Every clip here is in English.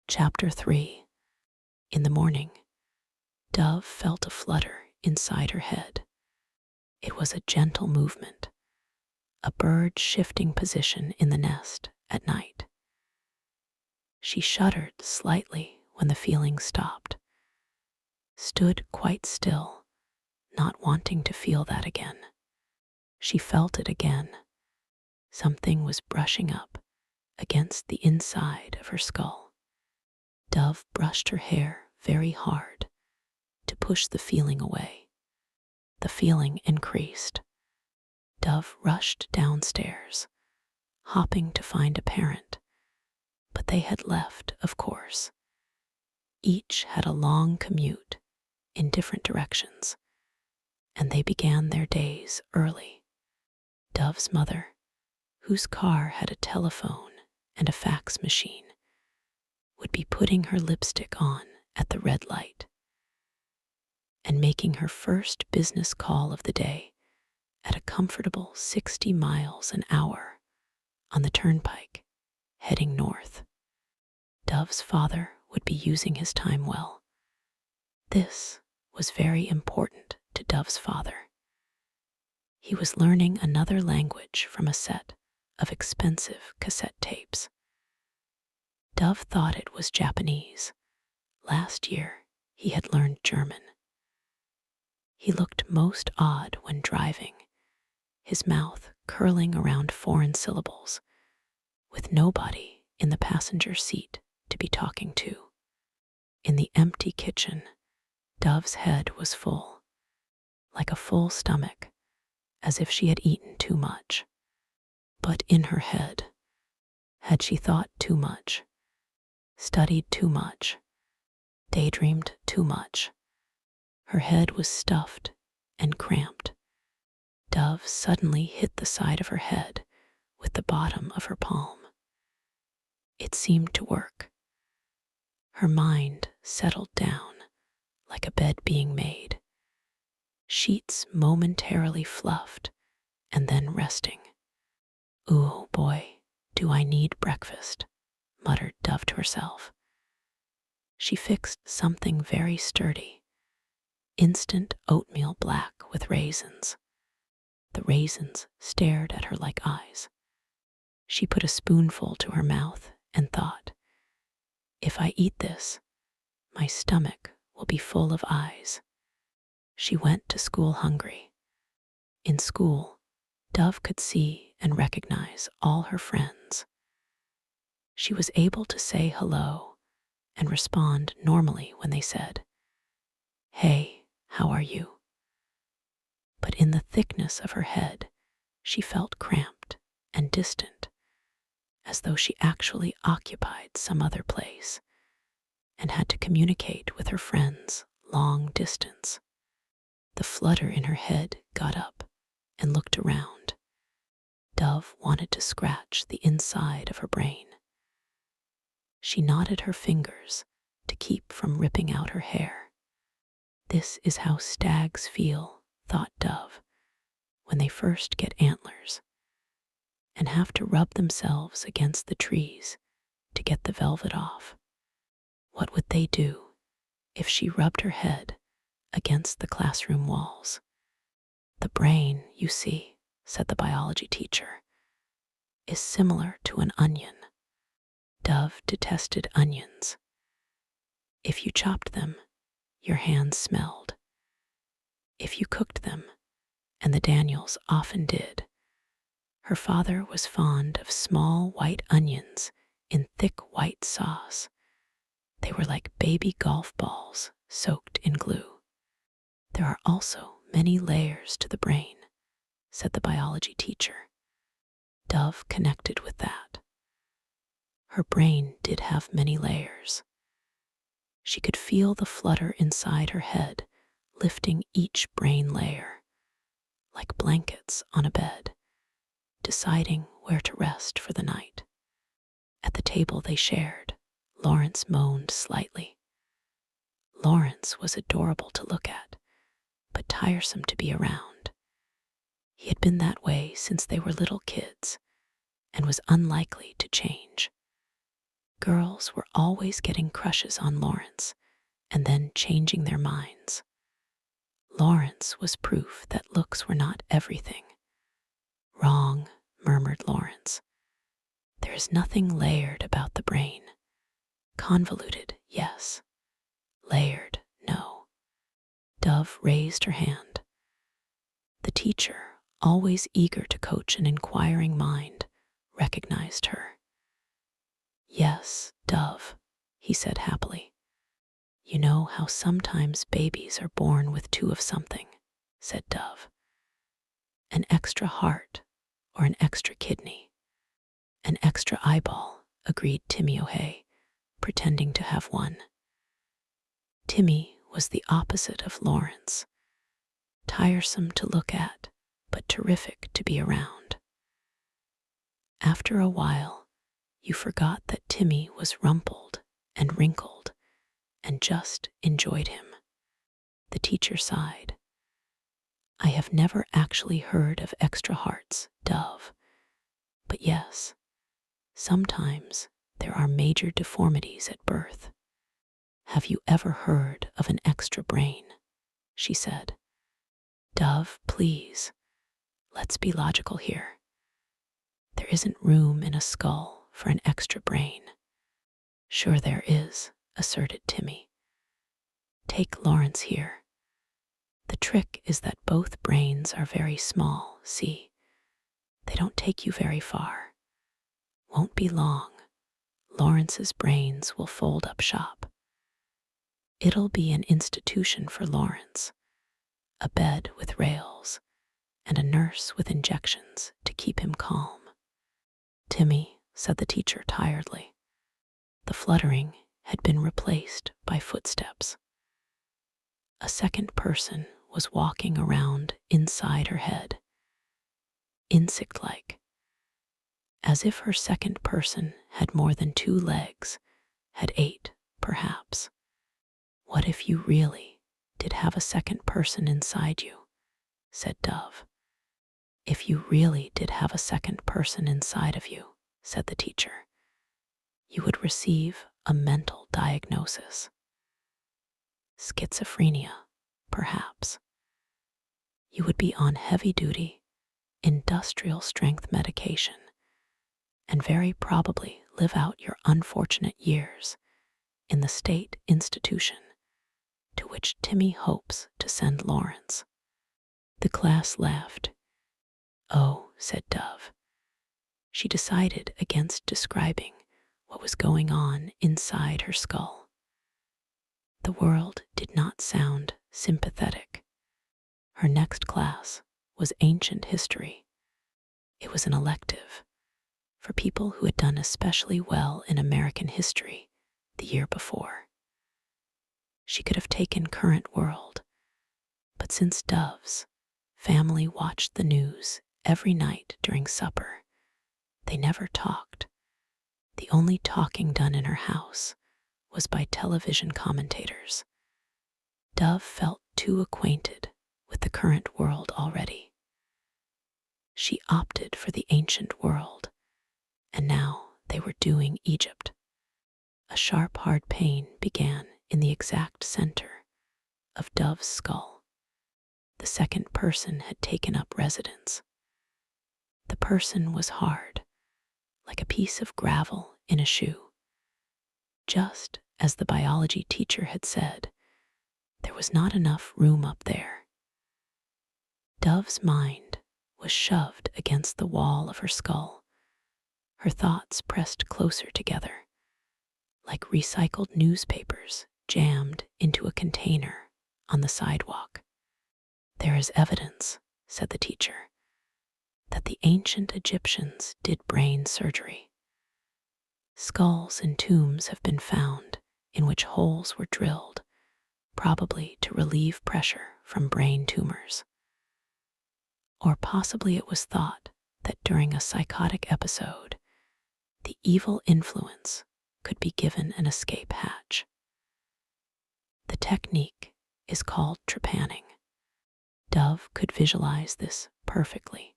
Chapter 3. In the morning, Dove felt a flutter inside her head. It was a gentle movement, a bird shifting position in the nest at night. She shuddered slightly when the feeling stopped, stood quite still, not wanting to feel that again. She felt it again. Something was brushing up against the inside of her skull. Dove brushed her hair very hard to push the feeling away. The feeling increased. Dove rushed downstairs, hopping to find a parent, but they had left, of course. Each had a long commute in different directions, and they began their days early. Dove's mother, whose car had a telephone and a fax machine, would be putting her lipstick on at the red light and making her first business call of the day at a comfortable 60 miles an hour on the turnpike heading north. Dove's father would be using his time well. This was very important to Dove's father. He was learning another language from a set of expensive cassette tapes. Dove thought it was Japanese. Last year, he had learned German. He looked most odd when driving, his mouth curling around foreign syllables, with nobody in the passenger seat to be talking to. In the empty kitchen, Dove's head was full, like a full stomach, as if she had eaten too much. But in her head, had she thought too much, studied too much, daydreamed too much? Her head was stuffed and cramped. Dove suddenly hit the side of her head with the bottom of her palm. It seemed to work. Her mind settled down like a bed being made, sheets momentarily fluffed and then resting. "Ooh, boy, do I need breakfast," muttered Dove to herself. She fixed something very sturdy, instant oatmeal black with raisins. The raisins stared at her like eyes. She put a spoonful to her mouth and thought, "If I eat this, my stomach will be full of eyes." She went to school hungry. In school, Dove could see and recognize all her friends. She was able to say hello and respond normally when they said, "Hey, how are you?" But in the thickness of her head, she felt cramped and distant, as though she actually occupied some other place and had to communicate with her friends long distance. The flutter in her head got up and looked around. Dove wanted to scratch the inside of her brain. She knotted her fingers to keep from ripping out her hair. This is how stags feel, thought Dove, when they first get antlers and have to rub themselves against the trees to get the velvet off. What would they do if she rubbed her head against the classroom walls? "The brain, you see," said the biology teacher, "is similar to an onion." Dove detested onions. If you chopped them, your hands smelled. If you cooked them, and the Daniels often did, her father was fond of small white onions in thick white sauce. They were like baby golf balls soaked in glue. "There are also many layers to the brain," said the biology teacher. Dove connected with that. Her brain did have many layers. She could feel the flutter inside her head, lifting each brain layer, like blankets on a bed, deciding where to rest for the night. At the table they shared, Lawrence moaned slightly. Lawrence was adorable to look at, but tiresome to be around. He had been that way since they were little kids and was unlikely to change. Girls were always getting crushes on Lawrence and then changing their minds. Lawrence was proof that looks were not everything. Wrong, murmured Lawrence. There is nothing layered about the brain. Convoluted, yes. Layered, no. Dove raised her hand. The teacher, always eager to coach an inquiring mind, recognized her. Yes, Dove, he said happily. You know how sometimes babies are born with two of something, said Dove. An extra heart or an extra kidney. An extra eyeball, agreed Timmy O'Hay, pretending to have one. Timmy was the opposite of Lawrence. Tiresome to look at, but terrific to be around. After a while, you forgot that Timmy was rumpled and wrinkled and just enjoyed him. The teacher sighed. I have never actually heard of extra hearts, Dove. But yes, sometimes there are major deformities at birth. Have you ever heard of an extra brain? She said. Dove, please, let's be logical here. There isn't room in a skull for an extra brain. Sure there is, asserted Timmy. Take Lawrence here. The trick is that both brains are very small, see? They don't take you very far. Won't be long. Lawrence's brains will fold up shop. It'll be an institution for Lawrence. A bed with rails, and a nurse with injections to keep him calm. Timmy, said the teacher tiredly. The fluttering had been replaced by footsteps. A second person was walking around inside her head, insect-like, as if her second person had more than 2 legs, had 8, perhaps. What if you really did have a second person inside you? Said Dove. If you really did have a second person inside of you, said the teacher, you would receive a mental diagnosis. Schizophrenia, perhaps. You would be on heavy-duty, industrial strength medication, and very probably live out your unfortunate years in the state institution to which Timmy hopes to send Lawrence. The class laughed. Oh, said Dove. She decided against describing what was going on inside her skull. The world did not sound sympathetic. Her next class was ancient history. It was an elective for people who had done especially well in American history the year before. She could have taken current world, but since Dove's family watched the news every night during supper, they never talked. The only talking done in her house was by television commentators. Dove felt too acquainted with the current world already. She opted for the ancient world, and now they were doing Egypt. A sharp, hard pain began in the exact center of Dove's skull. The second person had taken up residence. The person was hard, like a piece of gravel in a shoe. Just as the biology teacher had said, there was not enough room up there. Dove's mind was shoved against the wall of her skull. Her thoughts pressed closer together, like recycled newspapers jammed into a container on the sidewalk. There is evidence, said the teacher, that the ancient Egyptians did brain surgery. Skulls and tombs have been found in which holes were drilled, probably to relieve pressure from brain tumors. Or possibly it was thought that during a psychotic episode, the evil influence could be given an escape hatch. The technique is called trepanning. Dove could visualize this perfectly.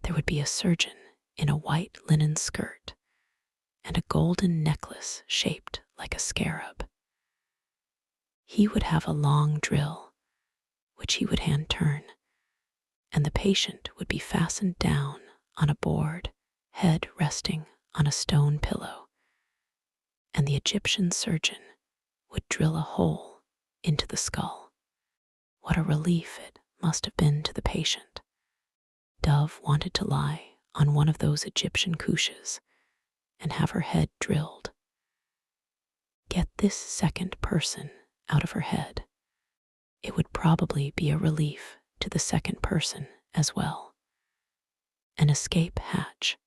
There would be a surgeon in a white linen skirt, and a golden necklace shaped like a scarab. He would have a long drill, which he would hand turn, and the patient would be fastened down on a board, head resting on a stone pillow, and the Egyptian surgeon would drill a hole into the skull. What a relief it must have been to the patient. Dove wanted to lie on one of those Egyptian couches and have her head drilled. Get this second person out of her head. It would probably be a relief to the second person as well. An escape hatch.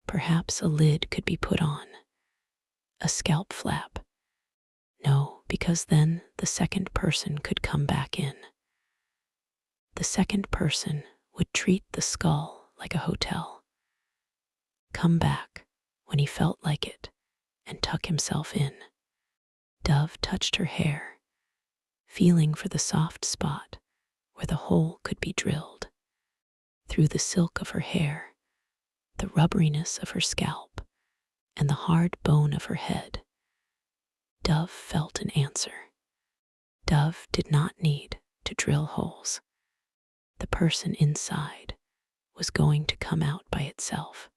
Perhaps a lid could be put on. A scalp flap. No, because then the second person could come back in. The second person would treat the skull like a hotel. Come back when he felt like it and tuck himself in. Dove touched her hair, feeling for the soft spot where the hole could be drilled. Through the silk of her hair, the rubberiness of her scalp, and the hard bone of her head, Dove felt an answer. Dove did not need to drill holes. The person inside was going to come out by itself.